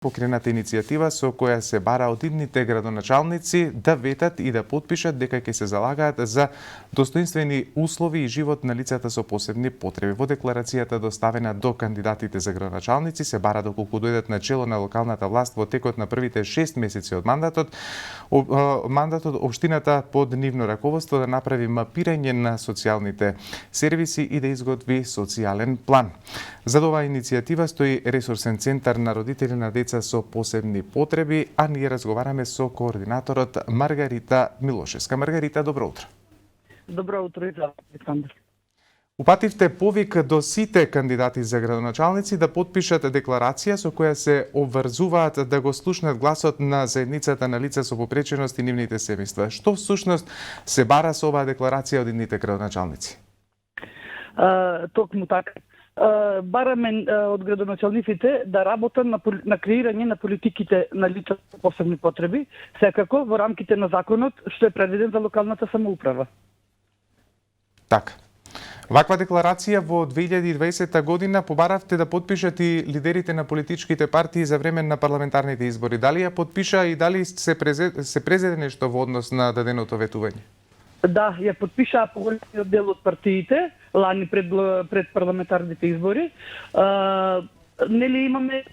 Покрената иницијатива со која се бара од идните градоначалници да ветат и да потпишат дека ќе се залагаат за достоинствени услови и живот на лицата со посебни потреби. Во декларацијата доставена до кандидатите за градоначалници се бара доколку дојдат на чело на локалната власт во текот на првите 6 месеци од мандатот, општината под нивно раководство да направи мапирање на социјалните сервиси и да изготви социјален план. За оваа иницијатива стои ресурсен центар на родители на деца со посебни потреби, а ние разговараме со координаторот Маргарита Милошевска. Маргарита, добро утро. Добро утро и за Александар. Упативте повик до сите кандидати за градоначалници да потпишат декларација со која се обврзуваат да го слушнат гласот на заедницата на лица со попреченост и нивните семејства. Што всушност се бара со оваа декларација од идните градоначалници? Токму така. Бараме од градоначалниците да работат на креирање на политиките на лица со посебни потреби, секако во рамките на законот што е предвиден за локалната самоуправа. Така. Ваква декларација во 2020 година побаравте да потпишат и лидерите на политичките партии за време на парламентарните избори. Дали ја потпиша и дали се презеде нешто во однос на даденото ветување? Да, ја потпишаа поголемиот дел од партиите лани пред парламентарните избори. Нели имаме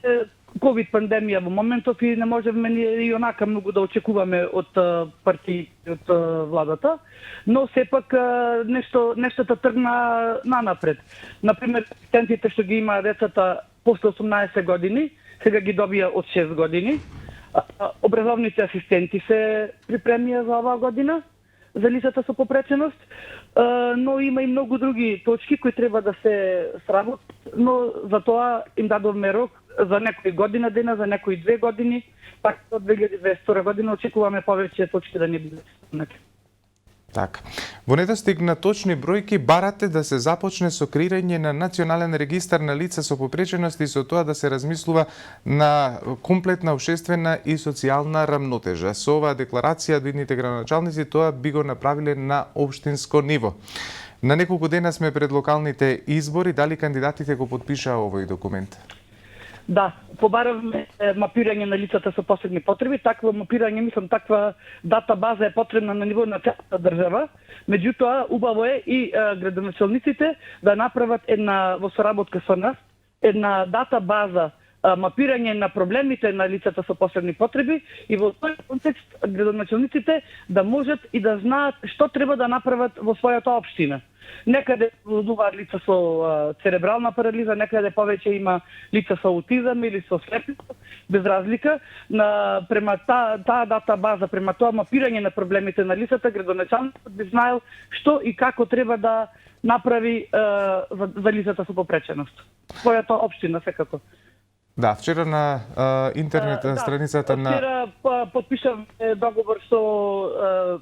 ковид пандемија во моментов и не можеме и онака многу да очекуваме од партиите, од владата, но сепак нештата тргна нанапред. Например, асистентите што ги има децата после 18 години, сега ги добија од 6 години. Образовните асистенти се припремија за оваа година за лицата со попреченост, но има и многу други точки кои треба да се сработат, но за тоа им дадовме рок за некои година дена, за некои 2 години, пак од 2022 година очекуваме повеќе точки да не бидат. Така. Во недостиг на точни бројки барате да се започне со креирање на национален регистар на лица со попреченост и со тоа да се размислува на комплетна општествена и социјална рамнотежа. Со оваа декларација до идните градоначалници тоа би го направиле на општинско ниво. На неколку дена сме пред локалните избори, дали кандидатите го потпишаа овој документ? Да, побаравме мапирање на лицата со посебни потреби. Такво мапирање, мислам, таква дата база е потребна на ниво на целата држава. Меѓутоа, убаво е и градоначалниците да направат во соработка со нас една дата база, мапирање на проблемите на лицата со посебни потреби и во тој контекст градоначалниците да можат и да знаат што треба да направат во својата општина. Некаде влудуваат лица со церебрална парализа, некаде повеќе има лица со аутизам или со слепост, без разлика. Према таа дата база, према тоа мапирање на проблемите на лицата, градоначалникот би знаел што и како треба да направи за лицата со попреченост. Својата општина секако. Да, вчера на интернет страницата на... Вчера подпишавме договор со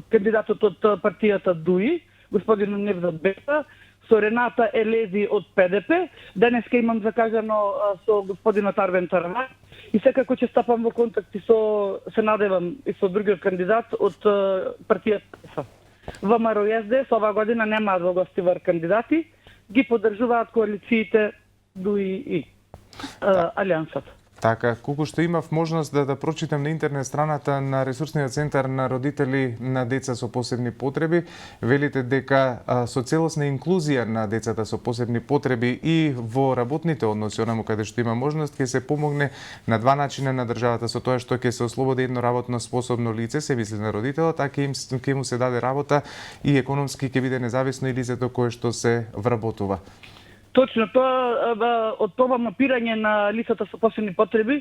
кандидатот од партијата ДУИ, господин Невзат Бета, со Рената Елези од ПДП. Денеска имам закажано со господинот Арвен Тарвај и секако ќе стапам во контакти се надевам и со другиот кандидат од партијата ВМРО и СДС. Оваа година немаат во гостивар кандидати, ги поддржуваат коалициите ДУИ и Алијансата. Така, колку што имав можност да прочитам на интернет страната на ресурсниот центар на родители на деца со посебни потреби, велите дека со целосна инклузија на децата со посебни потреби и во работните односи, онаму каде што има можност, ќе се помогне на два начина на државата со тоа што ќе се ослободи едно работно способно лице, се мисли на родителот, а ќе му се даде работа и економски ќе биде независно и лицето кое што се вработува. Точно тоа, од тоа мапирање на лицата со посебни потреби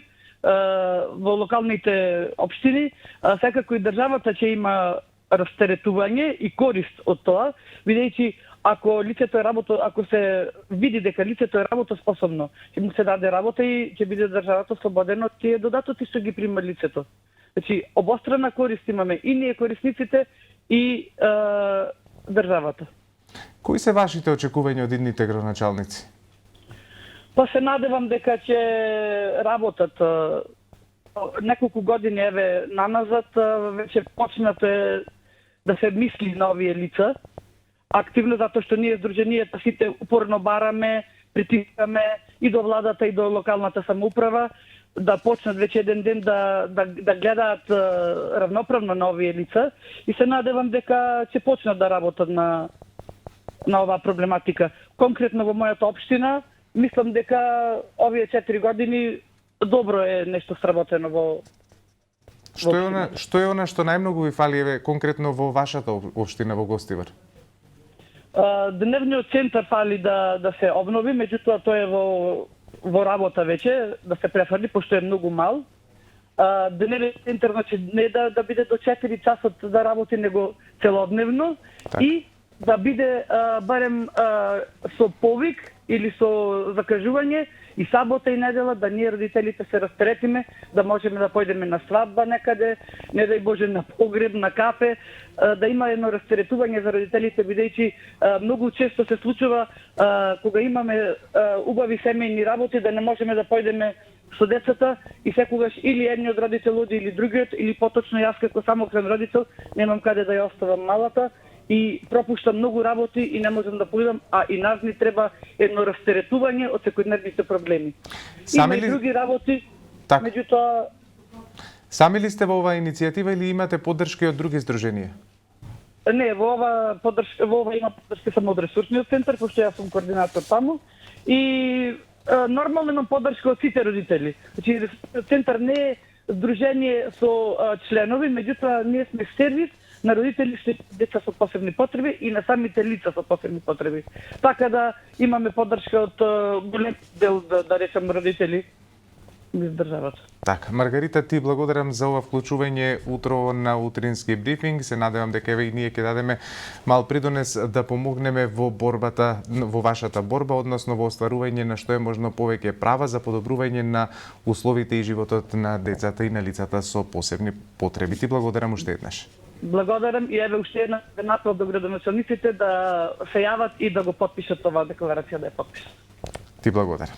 во локалните општини, секако и државата ќе има растеретување и корист од тоа, бидејќи ако се види дека лицето е работоспособно, ќе му се даде работа и ќе биде државата слободена од тие додатоци што ги прима лицето. Значи, обострана корист имаме и ние корисниците и државата. Кои се вашите очекувања од идните градоначалници? Па се надевам дека ќе работат. Неколку години наназад веќе почнате да се мисли на овие лица. Активно, затоа што ние здруженијата сите упорно бараме, притискаме и до владата и до локалната самоуправа да почнат веќе еден ден да гледаат равноправно на овие лица и се надевам дека ќе почнат да работат на оваа проблематика. Конкретно во мојата општина, мислам дека овие 4 години добро е нешто сработено во Што е она што најмногу ви фали еве конкретно во вашата општина во Гостивар? Дневниот центар фали да се обнови, меѓутоа тој е во работа веќе, да се префрли, пошто е многу мал. Дневниот центар значи не да биде до 4 часот да работи, него целодневно и да биде барем со повик или со закажување и сабота и недела, да ние родителите се растретиме, да можеме да појдеме на свадба некаде, не дај Боже на погреб, на кафе, да има едно растретување за родителите, бидејќи многу често се случува кога имаме убави семејни работи, да не можеме да појдеме со децата и секогаш или едниот родител оди или другиот, или поточно јас како самохран родител немам каде да ја оставам малата и пропуштам многу работи и не можам да појдам, а и нас ни треба едно растеретување од секојдневните проблеми. Има и други работи, меѓутоа... Сами ли сте во оваа иницијатива или имате поддршка од други здруженија? Не, во ова има поддршка само од ресурсниот центар, пошто јас сум координатор таму и нормално имам поддршка од сите родители. Значи, ресурсниот центар не е здружение со членови, меѓутоа ние сме сервис на родители што деца со посебни потреби и на самите лица со посебни потреби. Така да имаме поддршка од голем дел, да речам, родители низ државата. Така, Маргарита, ти благодарам за ова вклучување утро на утрински брифинг. Се надевам дека и ние ќе дадеме мал придонес да помогнеме во борбата, во вашата борба, односно во остварување на што е можно повеќе права за подобрување на условите и животот на децата и на лицата со посебни потреби. Ти благодарам уште еднаш. Благодарам и еве уште една апел до градоначалниците да се јават и да го потпишат оваа декларација, да ја потпишат. Ти благодарам.